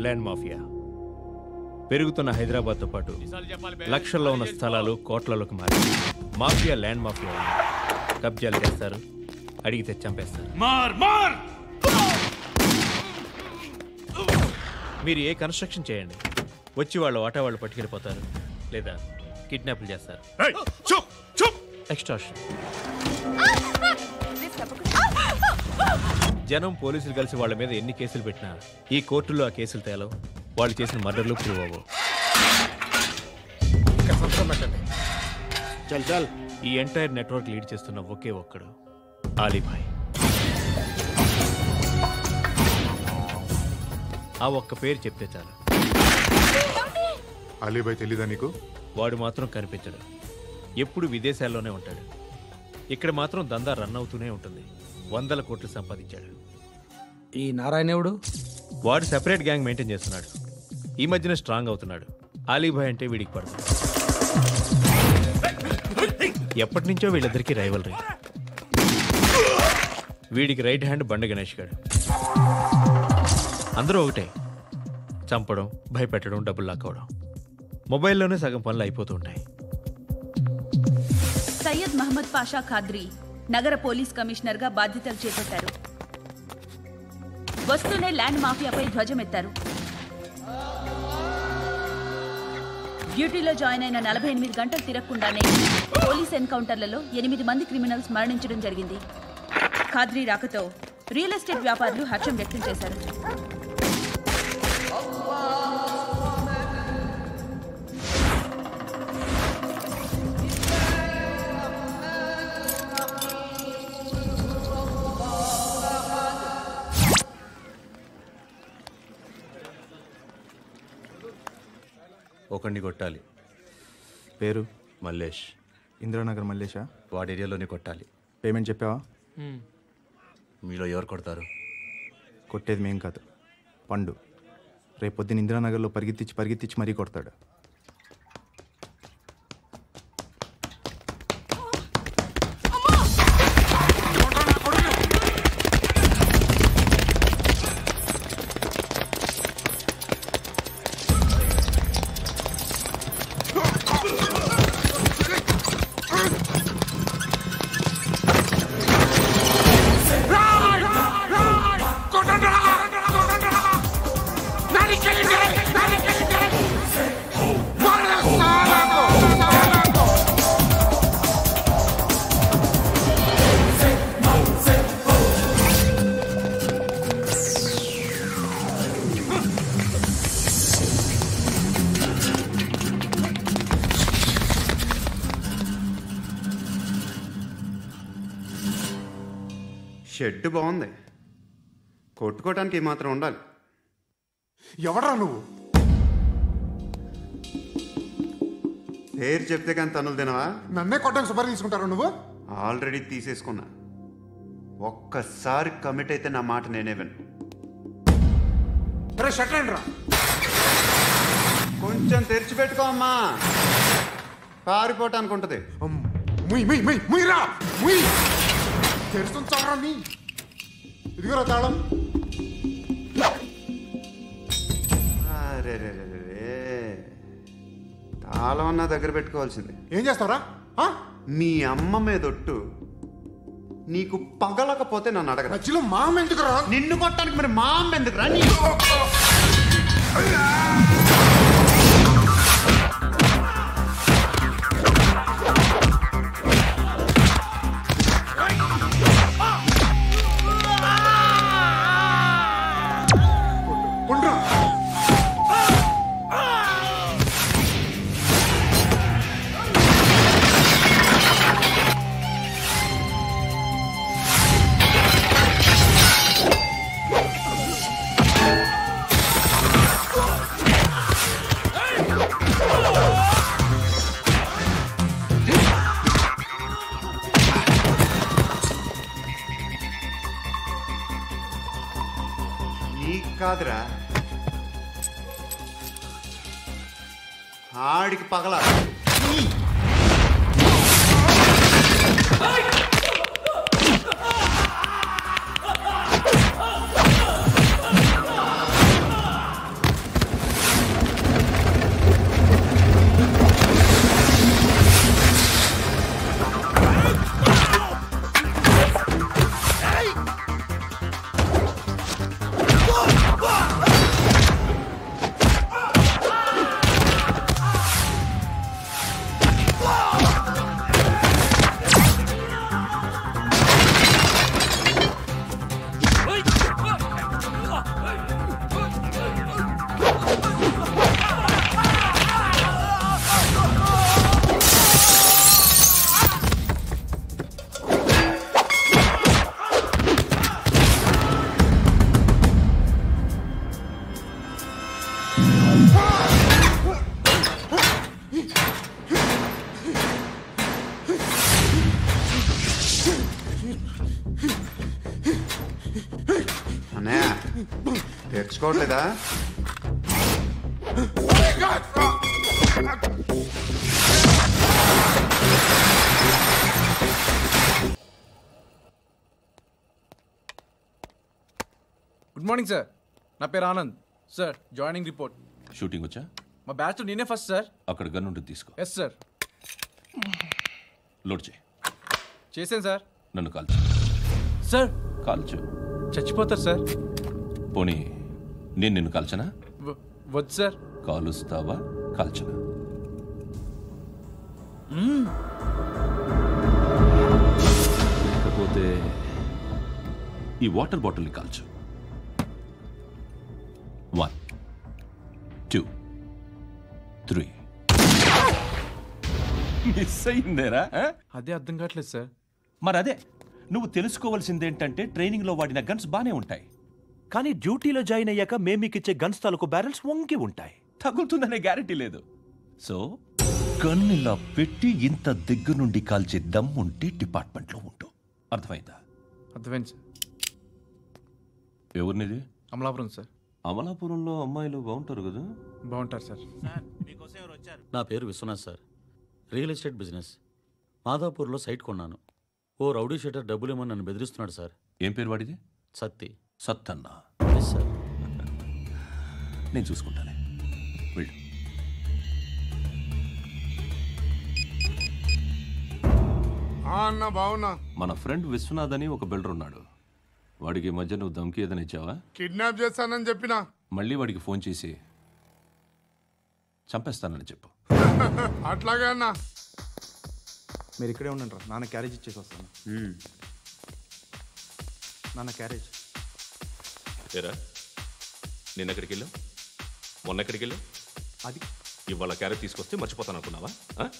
Land mafia పెరుగుతున్న హైదరాబాద్తో పాటు లక్షల్లో ఉన్న స్థలాలు కోట్లలోకి మారి మాఫియా ల్యాండ్ మాఫియా కబ్జాలు చేస్తారు, అడిగితే చంపేస్తారు. మీరు ఏ కన్స్ట్రక్షన్ చేయండి, వచ్చి వాళ్ళ వాటా వాళ్ళు పట్టుకెళ్ళిపోతారు, లేదా కిడ్నాప్లు చేస్తారు. ఎక్స్ట్రాషన్. జనం పోలీసులు కలిసి వాళ్ళ మీద ఎన్ని కేసులు పెట్టినా ఈ కోర్టులో ఆ కేసులు తేలవు, వాళ్ళు చేసిన మర్డర్లు ప్రూవ్ అవ్వవు. ఈ ఎంటైర్ నెట్వర్క్ లీడ్ చేస్తున్న ఒకే ఒక్కడు ఆలీభాయ్. ఆ ఒక్క పేరు చెప్తే చాలు. అలీభాయ్ తెలీదా నీకు? వాడు మాత్రం కనిపించడు, ఎప్పుడు విదేశాల్లోనే ఉంటాడు. ఇక్కడ మాత్రం దందా రన్ అవుతూనే ఉంటుంది. 100 కోట్లు సంపాదించాడు. ఈ నారాయణవుడు వాడు సెపరేట్ గ్యాంగ్ మెయింటైన్ చేస్తున్నాడు. ఈ మధ్యన స్ట్రాంగ్ అవుతున్నాడు. ఆలీభాయ్ అంటే వీడికి పడదు. ఎప్పటి నుంచో వీళ్ళిద్దరికీ రైవల్రీ. వీడికి రైట్ హ్యాండ్ బండ గణేష్ గాడు. అందరూ ఒకటే, చంపడం, భయపెట్టడం, డబ్బులు లాక్కోవడం. మొబైల్లోనే సగం పనులు అయిపోతూ ఉంటాయి. సయ్యద్ మహమ్మద్ పాషా ఖాద్రీ నగర పోలీస్ కమిషనర్ గా బాధ్యతలు చేపట్టారు. వస్తూనే ల్యాండ్ మాఫియాపై ధ్వజమెత్తారు. డ్యూటీలో జాయిన్ అయిన 48 గంటలు తిరగకుండానే పోలీస్ ఎన్కౌంటర్లలో 8 మంది క్రిమినల్స్ మరణించడం జరిగింది. ఖాద్రీ రాకతో రియల్ ఎస్టేట్ వ్యాపారులు హర్షం వ్యక్తం చేశారు. ఒకడిని కొట్టాలి. పేరు? మల్లేష్. ఇందిరానగర్ మల్లేషా? వాడి ఏరియాలోనే కొట్టాలి. పేమెంట్ చెప్పావా? మీలో ఎవరు కొడతారు? కొట్టేది మేం కాదు, పండు. రేపొద్దున ఇందిరానగర్లో పరిగెత్తించి మరీ కొడతాడు. షెడ్ బాగుంది, కొట్టుకోవటానికి మాత్రం ఉండాలి. ఎవడరా నువ్వు? పేరు చెప్తే కానీ తనులు తినవా? నన్నే కొట్టడానికి సుపారీ తీసుకుంటారా నువ్వు? ఆల్రెడీ తీసేసుకున్నా. ఒక్కసారి కమిట్ అయితే నా మాట నేనే విను. కొంచెం తెరిచిపెట్టుకో అమ్మా, పారిపోవటానికి ఉంటుంది. ఇదిగోరా తాళం. అరే తాళం అన్నా దగ్గర పెట్టుకోవాల్సింది. ఏం చేస్తావరా? మీ అమ్మ మీదొట్టు, నీకు పగలకపోతే నన్ను అడగ. మా అమ్మ ఎందుకురా? నిన్ను కొట్టడానికి మరి మా అమ్మ ఎందుకురా? కాదురా, ఆడికి పగల. తెలుసుకోవట్లేదా? గుడ్ మార్నింగ్ సార్, నా పేరు Anand sir. Joining report. Shooting వచ్చా? మా బ్యాచ్ నేనే ఫస్ట్ సార్. అక్కడ గన్ ఉంటుంది, తీసుకో. Yes sir. లోడ్ చేయి. చేశాను సార్. నన్ను కాల్చు. సార్ కాల్చు. చచ్చిపోతారు సార్. పోనీ నేను నిన్ను కాల్చనా? వద్దు సార్. కాలుస్తావా కాల్చనా? లేకపోతే ఈ వాటర్ బాటిల్ని కాల్చు. 1 2 3. మిస్ అయిందేరా? అదే అర్థం కావట్లేదు సార్. మరి అదే నువ్వు తెలుసుకోవాల్సిందేంటంటే ట్రైనింగ్లో వాడిన గన్స్ బానే ఉంటాయి, కానీ డ్యూటీలో జాయిన్ అయ్యాక మేము మీకు ఇచ్చే గన్స్ తాలూకు బ్యారెల్స్ వంగి ఉంటాయి, తగులుతుందనే గ్యారెంటీ లేదు. సో గన్ ఇలా పెట్టి ఇంత దగ్గర నుండి కాల్చే దమ్ ఉంటే డిపార్ట్మెంట్లో ఉంటూ. అర్థమైందా? అర్థమైంది సార్. ఎవరినిది? అమలాపురం సార్. అమలాపురంలో అమ్మాయిలు బాగుంటారు కదా? బాగుంటారు సార్. నా పేరు Vishwanath sir. Real estate business. మాధాపూర్లో సైట్ కొన్నాను. ఓ రౌడీ షీటర్ డబ్బులు ఏమని నన్ను బెదిరిస్తున్నాడు సార్. ఏం పేరు వాడిది? సత్తి. సత్తన్న. Yes sir. నేను చూసుకుంటానే, వెళ్ళు. అన్న బావున్నా. మన ఫ్రెండ్ విశ్వనాథ్ అని ఒక బిల్డర్ ఉన్నాడు. వాడికి ఈ మధ్య నువ్వు ధమ్కి ఏదైనా ఇచ్చావా? కిడ్నాప్ చేస్తానని చెప్పినా. మళ్ళీ వాడికి ఫోన్ చేసి చంపేస్తానని చెప్పు. అట్లాగే అన్న. మీరు ఇక్కడే ఉండండి రా, నాన్న క్యారేజ్ ఇచ్చేసి వస్తాను. నాన్న క్యారేజ్. ఏరా, నిన్న ఎక్కడికి వెళ్ళావు? మొన్న ఎక్కడికి వెళ్ళావు? అది ఇవాళ క్యారెట్ తీసుకొస్తే మర్చిపోతాను అనుకున్నావా?